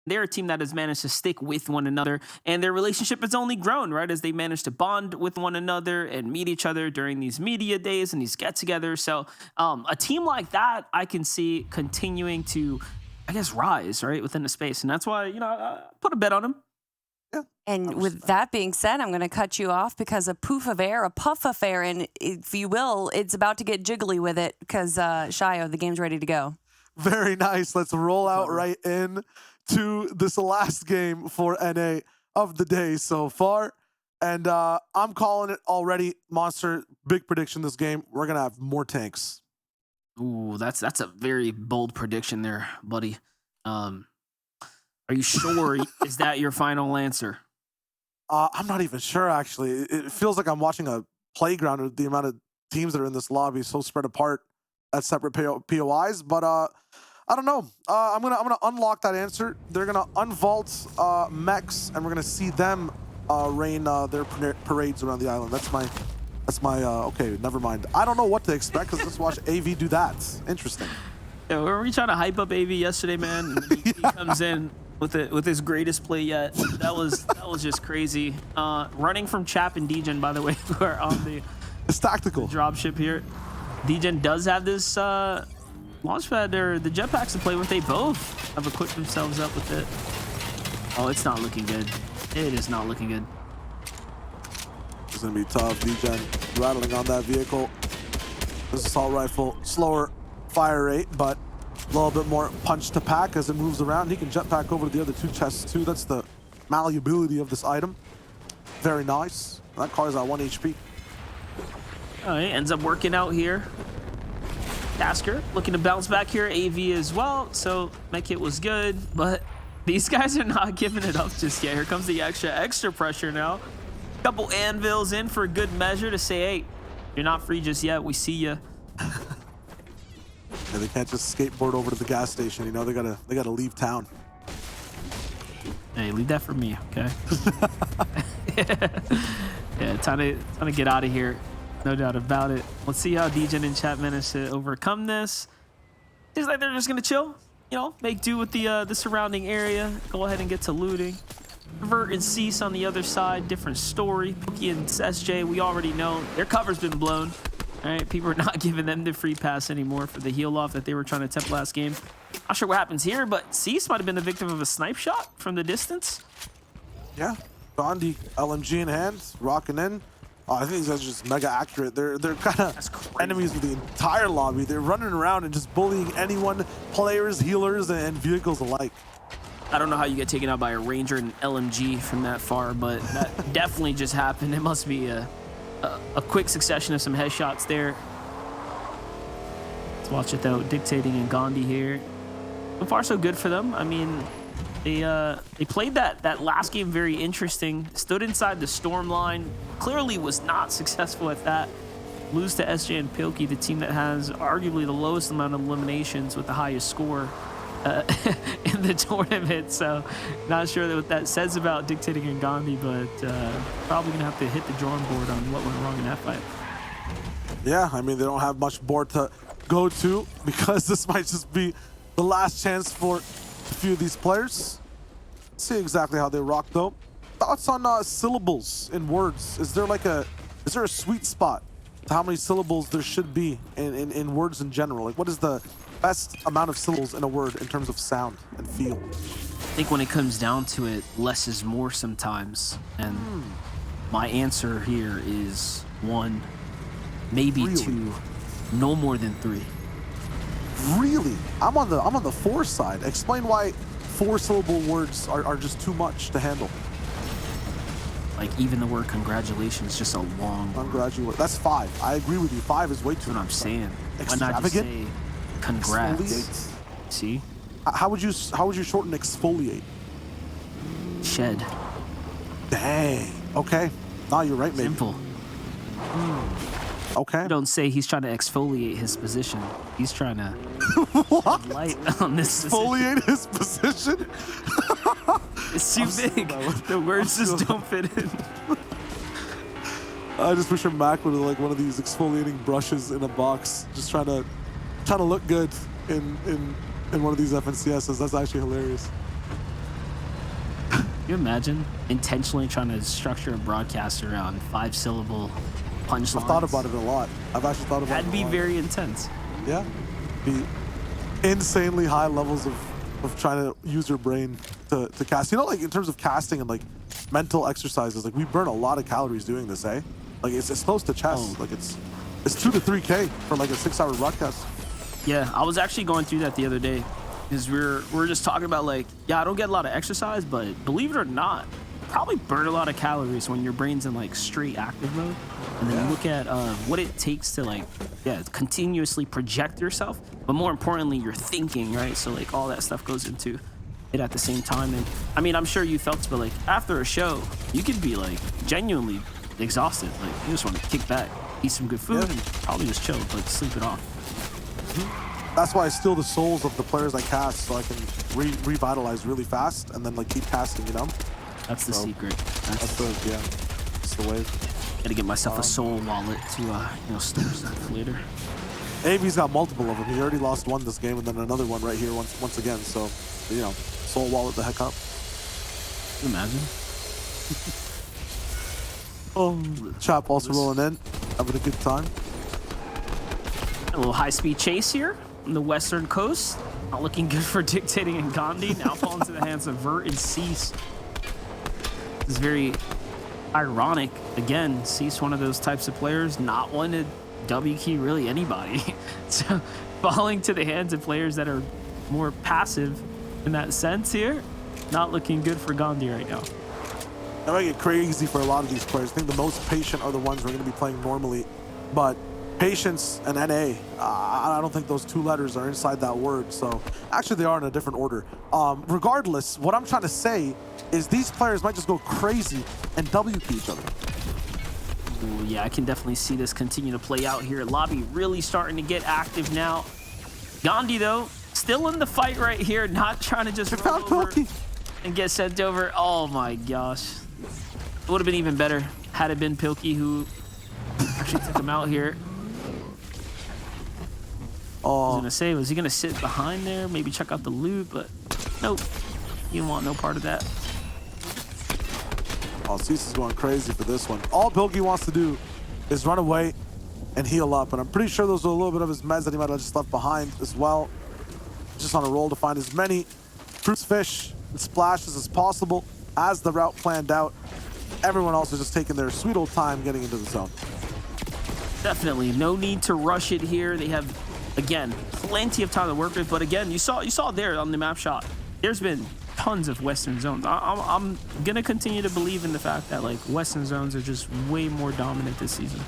they're a team that has managed to stick with one another, and their relationship has only grown, right, as they manage to bond with one another and meet each other during these media days and these get-togethers. So a team like that, I can see continuing to, I guess, rise, right, within the space. And that's why, I put a bet on them. Yeah. And with that being said, I'm going to cut you off because a poof of air, a puff of air, and if you will, it's about to get jiggly with it because, Shio, the game's ready to go. Very nice. Let's roll out right in to this last game for NA of the day so far. And I'm calling it already. Monster, big prediction this game. We're going to have more tanks. Ooh, that's a very bold prediction there, buddy. Are you sure? Is that your final answer? I'm not even sure, actually. It feels like I'm watching a playground with the amount of teams that are in this lobby so spread apart at separate POIs. But I don't know. I'm gonna unlock that answer. They're gonna unvault mechs, and we're gonna see them rain their parades around the island. That's my okay, never mind. I don't know what to expect because let's watch AV do that. Interesting. Yeah, were we trying to hype up AV yesterday, man? And he comes in with his greatest play yet. That was just crazy. Running from Chap and Degen, by the way, who are on the it's tactical dropship here. Degen does have this launchpad or the jetpacks to play with. They both have equipped themselves up with it. Oh, it's not looking good. It is not looking good. It's gonna be tough. Degen rattling on that vehicle. This assault rifle, slower fire rate, but a little bit more punch to pack as it moves around. He can jetpack over to the other two chests too. That's the malleability of this item. Very nice. That car is at 1 HP. All right, ends up working out here. Tasker looking to bounce back here. AV as well. So mech hit was good, but these guys are not giving it up just yet. Here comes the extra pressure now. Couple anvils in for a good measure to say, hey, you're not free just yet. We see you. Yeah, they can't just skateboard over to the gas station. You know, they gotta leave town. Hey, leave that for me, okay? Yeah, time to get out of here. No doubt about it. Let's see how Degen and Chat manage to overcome this. Seems like they're just gonna chill, make do with the surrounding area. Go ahead and get to looting. Vert and Cease on the other side, different story. Pookie and SJ, we already know their cover's been blown. All right, people are not giving them the free pass anymore for the heal off that they were trying to attempt last game. Not sure what happens here, but Cease might have been the victim of a snipe shot from the distance. Yeah, Gandhi, LMG in hand, rocking in. I think these guys are just mega accurate. They're kind of enemies with the entire lobby. They're running around and just bullying anyone, players, healers, and vehicles alike. I don't know how you get taken out by a Ranger and LMG from that far, but that definitely just happened. It must be a quick succession of some headshots there. Let's watch it though. Dictating and Gandhi here. So far, so good for them. I mean, they played that last game very interesting. Stood inside the storm line. Clearly was not successful at that. Lose to SJ and Pilkey, the team that has arguably the lowest amount of eliminations with the highest score in the tournament. So not sure what that says about Dictating and Gandhi, but probably gonna have to hit the drawing board on what went wrong in that fight. Yeah, I mean, they don't have much board to go to because this might just be the last chance for a few of these players. Let's see exactly how they rock though. Thoughts on syllables in words? Is there a sweet spot to how many syllables there should be in words in general? Like, what is the best amount of syllables in a word in terms of sound and feel? I think when it comes down to it, less is more sometimes. And my answer here is 1, maybe Really? 2, no more than 3. Really? I'm on the 4 side. Explain why 4-syllable words are just too much to handle. Like even the word congratulations, just a long word. Congratulate. That's 5. I agree with you. 5 is way too That's what I'm much. saying. Why not just say congrats? Exfoliate? See? How would you shorten exfoliate? Shed. Dang. Okay. No, you're right, maybe. Simple. Okay. Don't say he's trying to exfoliate his position. He's trying to What? shed light on this position. Exfoliate his position? It's too big. The words just don't fit in. I just wish Mac would have like one of these exfoliating brushes in a box, just trying to look good in one of these FNCSs. That's actually hilarious. you imagine intentionally trying to structure a broadcast around 5-syllable punchlines? I've thought about it a lot. I've actually thought about it a lot. That'd be very intense. Yeah. Be insanely high levels of trying to use your brain to cast. You know, like in terms of casting and like mental exercises, like we burn a lot of calories doing this, eh? Like it's close to chess. Like it's 2 to 3K for like a 6-hour broadcast. Yeah, I was actually going through that the other day because we're just talking about like, yeah, I don't get a lot of exercise, but believe it or not, you probably burn a lot of calories when your brain's in like straight active mode. And then you look at what it takes to like, continuously project yourself, but more importantly, your thinking, right? So like all that stuff goes into it at the same time. And I mean, I'm sure you felt, but like after a show, you could be like genuinely exhausted. Like you just want to kick back, eat some good food, and probably just chill, like sleep it off. That's why I steal the souls of the players I cast so I can revitalize really fast and then like keep casting, you know? That's the secret. That's the way. Gotta get myself a soul wallet to store stuff later. AV's got multiple of them. He already lost one this game and then another one right here once again. So, you know, soul wallet the heck up. Can you imagine? Chop also rolling in, having a good time. A little high-speed chase here on the western coast. Not looking good for Dictating and Gandhi. Now falling into the hands of Vert and Cease. This is very ironic. Again, Cease, one of those types of players, not one to W key really anybody. So falling to the hands of players that are more passive in that sense here. Not looking good for Gandhi right now. That might get crazy for a lot of these players. I think the most patient are the ones who are going to be playing normally. But patience and NA, I don't think those 2 letters are inside that word. So actually they are in a different order. Regardless, what I'm trying to say is these players might just go crazy and W key each other. Ooh, yeah, I can definitely see this continue to play out here. Lobby really starting to get active now. Gandhi, though, still in the fight right here, not trying to just run over and get sent over. Oh my gosh. It would have been even better had it been Pilkey who actually took him out here. I was gonna say, was he gonna sit behind there, maybe check out the loot, but nope. You don't want no part of that. Cease is going crazy for this one. All Pilkey wants to do is run away and heal up, and I'm pretty sure those are a little bit of his meds that he might have just left behind as well. Just on a roll to find as many fruits, fish, and splashes as possible as the route planned out. Everyone else is just taking their sweet old time getting into the zone. Definitely no need to rush it here. They have, again, plenty of time to work with, but again, you saw there on the map shot, there's been tons of Western zones. I'm gonna continue to believe in the fact that like Western zones are just way more dominant this season.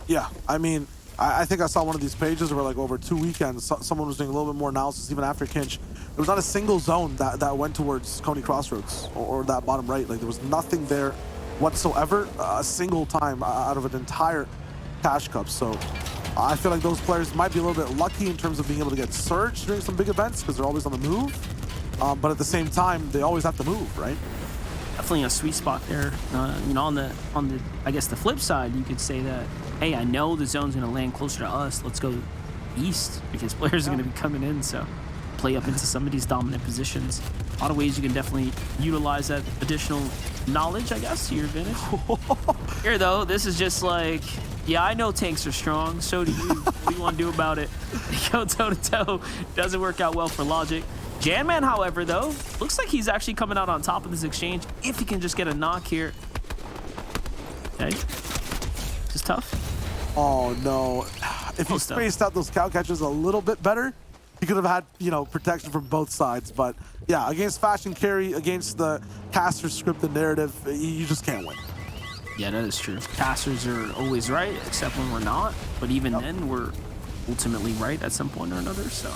Yeah, I mean, I think I saw one of these pages where like over 2 weekends, someone was doing a little bit more analysis even after Kinch. There was not a single zone that went towards Coney Crossroads or that bottom right. Like there was nothing there whatsoever, a single time out of an entire cash cup. So I feel like those players might be a little bit lucky in terms of being able to get surged during some big events because they're always on the move. But at the same time, they always have to move, right? Definitely a sweet spot there. You know, on the I guess the flip side, you could say that, hey, I know the zone's gonna land closer to us. Let's go east because players are gonna be coming in. So play up into some of these dominant positions. A lot of ways you can definitely utilize that additional knowledge, I guess, to your advantage. Here though, this is just like, yeah, I know tanks are strong. So do you. What do you want to do about it? Go toe to toe. Doesn't work out well for Logic. Janman, however, though, looks like he's actually coming out on top of this exchange if he can just get a knock here. Okay. This is tough. Oh, no. If he spaced out those cow catchers a little bit better, he could have had, you know, protection from both sides. But, yeah, against Fashion Carry, against the caster scripted narrative, you just can't win. Yeah, that is true. Casters are always right, except when we're not. But even then, we're ultimately right at some point or another, so...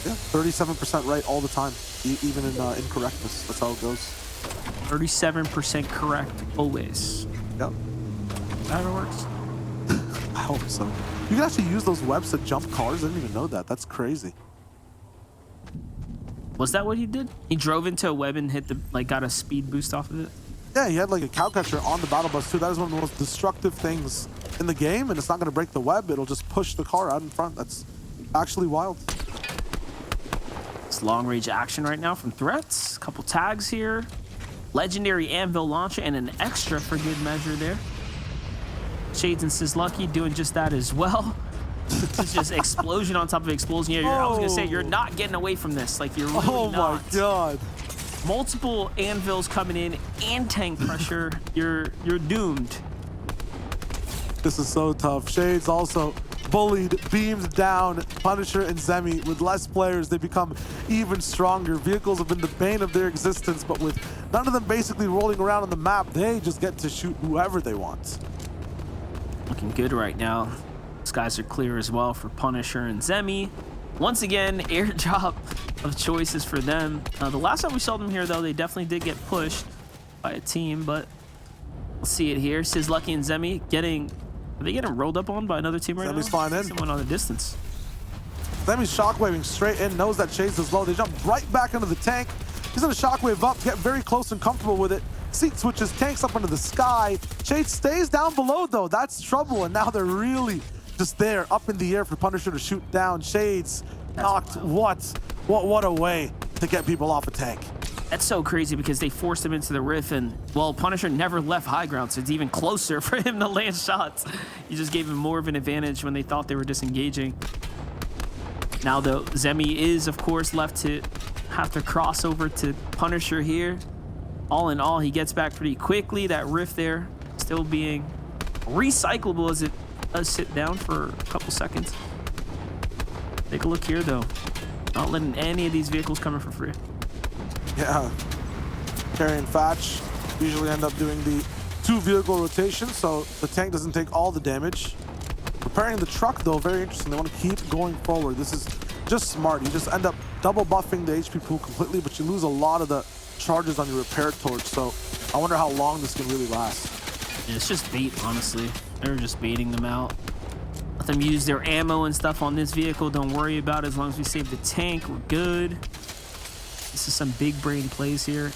Yeah, 37% right all the time, even in incorrectness. That's how it goes. 37% correct always. Yep. That works. I hope so. You can actually use those webs to jump cars. I didn't even know that. That's crazy. Was that what he did? He drove into a web and hit got a speed boost off of it? Yeah, he had like a cow catcher on the battle bus too. That is one of the most destructive things in the game, and it's not going to break the web. It'll just push the car out in front. That's actually wild. It's long range action right now from threats. Couple tags here. legendary anvil launcher and an extra for good measure there. Shades and Sizlucky doing just that as well. It's just explosion on top of explosion. Yeah, I was gonna say, you're not getting away from this. Like, you're really not. Oh my god. Multiple anvils coming in and tank pressure. You're doomed. This is so tough. Shades also bullied, beamed down. Punisher and Zemi, with less players, they become even stronger. Vehicles have been the bane of their existence, but with none of them basically rolling around on the map, they just get to shoot whoever they want. Looking good right now. Skies are clear as well for Punisher and Zemi. Once again, airdrop of choices for them. The last time we saw them here, though, they definitely did get pushed by a team, but we'll see it here. Sizlucky and Zemi are they getting rolled up on by another team right now? Zemi's flying in. Someone on the distance. Zemi's shockwaving straight in, knows that Shades is low. They jump right back into the tank. He's gonna shockwave up, get very close and comfortable with it. Seat switches, tanks up into the sky. Shades stays down below, though. That's trouble, and now they're really just there, up in the air for Punisher to shoot down. Shades knocked. What a way to get people off a tank. That's so crazy because they forced him into the rift, and, well, Punisher never left high ground, so it's even closer for him to land shots. You just gave him more of an advantage when they thought they were disengaging. Now, though, Zemi is, of course, left to have to cross over to Punisher here. All in all, he gets back pretty quickly. That rift there still being recyclable as it does sit down for a couple seconds. Take a look here, though. Not letting any of these vehicles come in for free. Yeah. Carry and Fatch usually end up doing the 2-vehicle rotation, so the tank doesn't take all the damage. Preparing the truck, though, very interesting. They want to keep going forward. This is just smart. You just end up double buffing the HP pool completely, but you lose a lot of the charges on your repair torch, so I wonder how long this can really last. Yeah, it's just bait, honestly. They're just baiting them out. Let them use their ammo and stuff on this vehicle. Don't worry about it. As long as we save the tank, we're good. This is some big brain plays here.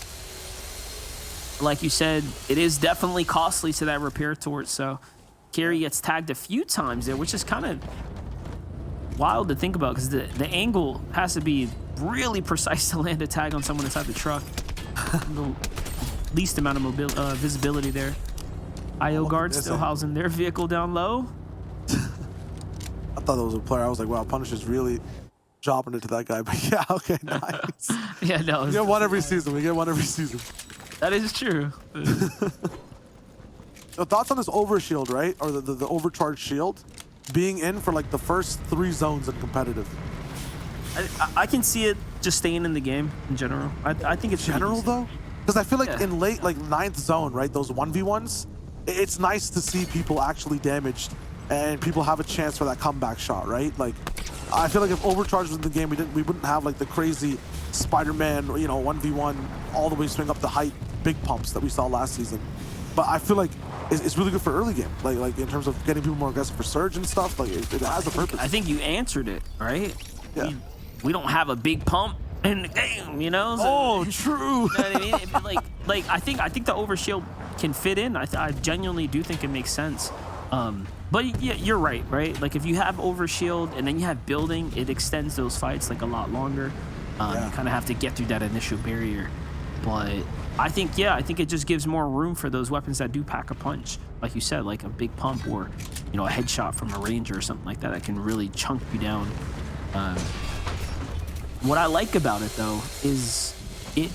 Like you said, it is definitely costly to that repair torch, so Carry gets tagged a few times there, which is kind of wild to think about because the angle has to be really precise to land a tag on someone inside the truck. The least amount of visibility there. IO guards still housing their vehicle down low. I thought that was a player. I was like, wow, Punisher's really dropping it to that guy. But yeah, okay, nice. Yeah, no. We get one every season. We get one every season. That is true. So thoughts on this overshield, right? Or the overcharged shield being in for like the first 3 zones in competitive. I can see it just staying in the game in general. I think it's general though, because I feel like in late, like 9th zone, right? Those 1v1s, it's nice to see people actually damaged and people have a chance for that comeback shot, right? Like, I feel like if overcharge was in the game, we wouldn't have like the crazy Spider-Man, 1v1 all the way swing up the height big pumps that we saw last season. But I feel like it's really good for early game, like in terms of getting people more aggressive for surge and stuff. Like it has a purpose. I think you answered it, right? Yeah. We don't have a big pump in the game, So, oh, true. You know what I mean? Like I think the overshield can fit in. I genuinely do think it makes sense. But yeah, you're right? Like if you have overshield and then you have building, it extends those fights like a lot longer. You kind of have to get through that initial barrier. But I think it just gives more room for those weapons that do pack a punch. Like you said, like a big pump or, a headshot from a ranger or something like that can really chunk you down. What I like about it, though, is it,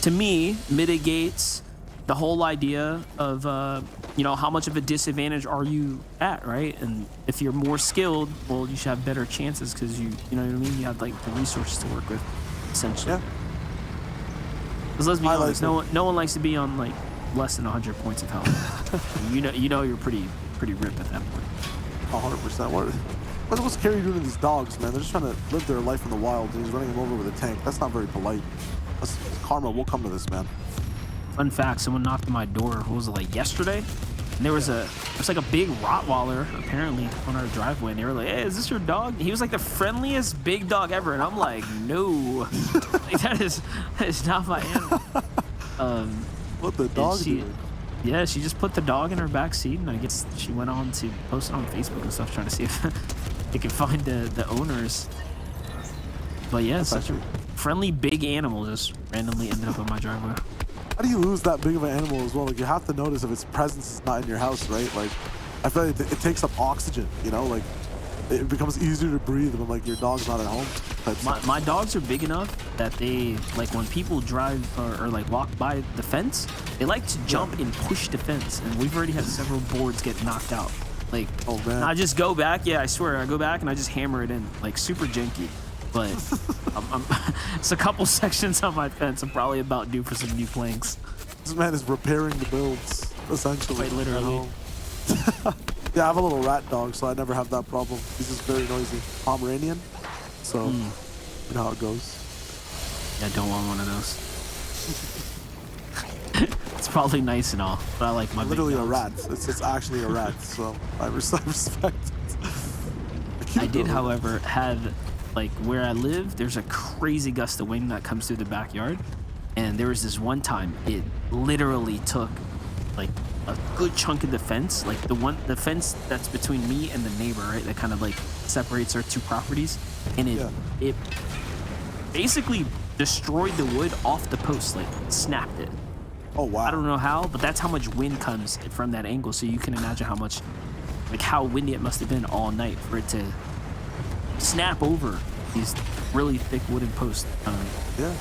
to me, mitigates the whole idea of, how much of a disadvantage are you at, right? And if you're more skilled, well, you should have better chances because you know what I mean? You have, like, the resources to work with, essentially. Yeah. Because let's be honest, no one likes to be on, like, less than 100 points of health. you know you're pretty ripped at that point. 100%. What's Carey doing to these dogs, man? They're just trying to live their life in the wild, and he's running them over with a tank. That's not very polite. Karma will come to this, man. Fun fact, someone knocked on my door, what was it, like yesterday? And there was like a big Rottweiler, apparently, on our driveway, and they were like, hey, is this your dog? And he was like the friendliest big dog ever, and I'm like, no. Like, that is not my animal. What the dog doing? Yeah, she just put the dog in her back seat, and I guess she went on to post it on Facebook and stuff, trying to see if they could find the owners. But yeah, such a friendly big animal just randomly ended up on my driveway. how do you lose that big of an animal as well? Like, you have to notice if its presence is not in your house, right? Like, I feel like it takes up oxygen, you know? Like, it becomes easier to breathe when, like, your dog's not at home. My dogs are big enough that they, like, when people drive or like walk by the fence, they like to jump and push the fence, and we've already had several boards get knocked out. Like, oh man, I just go back. Yeah, I swear, I go back and I just hammer it in, like, super janky. But it's a couple sections on my fence. I'm probably about due for some new planks. This man is repairing the builds, essentially. Quite literally. Yeah, I have a little rat dog, so I never have that problem. He's just very noisy. Pomeranian, so you know how it goes. Yeah, I don't want one of those. It's probably nice and all, but I like my literally big a dogs. rat. It's actually a rat, so I respect it. I did, however, have, like, where I live, there's a crazy gust of wind that comes through the backyard, and there was this one time it literally took like a good chunk of the fence, like the fence that's between me and the neighbor, right, that kind of like separates our two properties, and it basically destroyed the wood off the post, like snapped it. Oh wow. I don't know how, but that's how much wind comes from that angle, so you can imagine how much, like, how windy it must have been all night for it to snap over these really thick wooden posts. Yeah.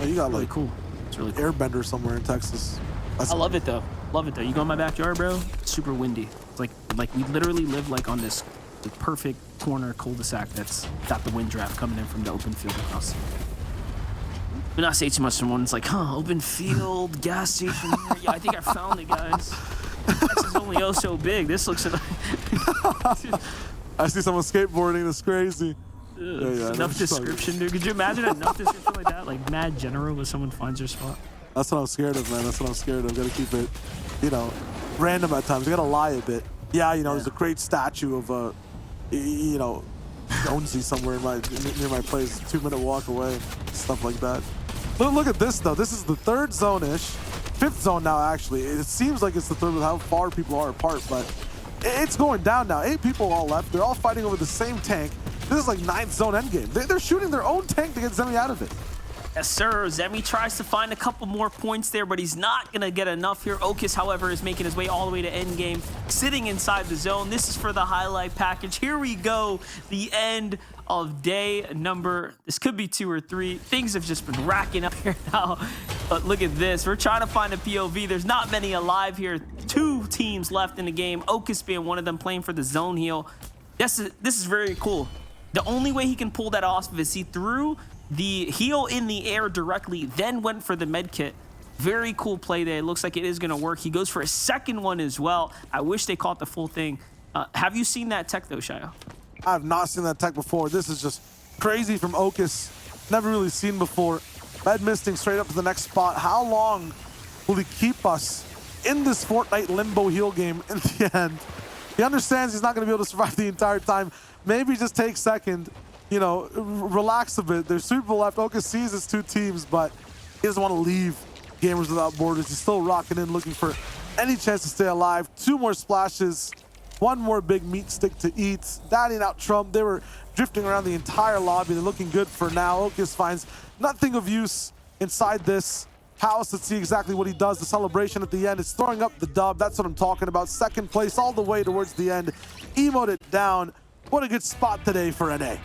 Oh, you got really like cool. It's really cool. Airbender somewhere in Texas. I love it though. Love it though. You go in my backyard, bro. It's super windy. It's like we literally live like on this perfect corner cul-de-sac that's got the wind draft coming in from the open field across. Do not say too much. Someone's like, huh, open field, gas station here. Yeah, I think I found it, guys. Texas is only so big. This looks like... I see someone skateboarding. That's crazy. Enough description, dude. Could you imagine enough description like that? Like mad general when someone finds your spot. That's what I'm scared of, man. That's what I'm scared of. Gotta keep it, you know, random at times. You gotta lie a bit. Yeah, you know, there's a great statue of, you know, Jonesy somewhere near my place, 2-minute walk away, stuff like that. Look at this though. This is the third zone-ish, fifth zone now actually. It seems like it's the third with how far people are apart, but it's going down now. 8 people all left. They're all fighting over the same tank. This is like 9th zone endgame. They're shooting their own tank to get Zemi out of it. Yes, sir. Zemi tries to find a couple more points there, but he's not going to get enough here. Okus, however, is making his way all the way to endgame, sitting inside the zone. This is for the highlight package. Here we go. The end of day number, this could be 2 or 3. Things have just been racking up here now. But look at this. We're trying to find a POV. There's not many alive here. 2 teams left in the game. Okus being one of them, playing for the zone heal. This is very cool. The only way he can pull that off is he threw the heal in the air directly, then went for the med kit. Very cool play there. It looks like it is going to work. He goes for a second one as well. I wish they caught the full thing. Have you seen that tech though, Shayo? I have not seen that tech before. This is just crazy from Okus. Never really seen before. Med misting straight up to the next spot. How long will he keep us in this Fortnite limbo heal game in the end? He understands he's not going to be able to survive the entire time. Maybe just take second, you know, relax a bit. There's 2 people left. Okus sees his 2 teams, but he doesn't want to leave Gamers Without Borders. He's still rocking in, looking for any chance to stay alive. 2 more splashes, 1 more big meat stick to eat. Daddying out Trump. They were drifting around the entire lobby. They're looking good for now. Okus finds nothing of use inside this house. Let's see exactly what he does. The celebration at the end is throwing up the dub. That's what I'm talking about. 2nd place all the way towards the end. Emote it down. What a good spot today for NA.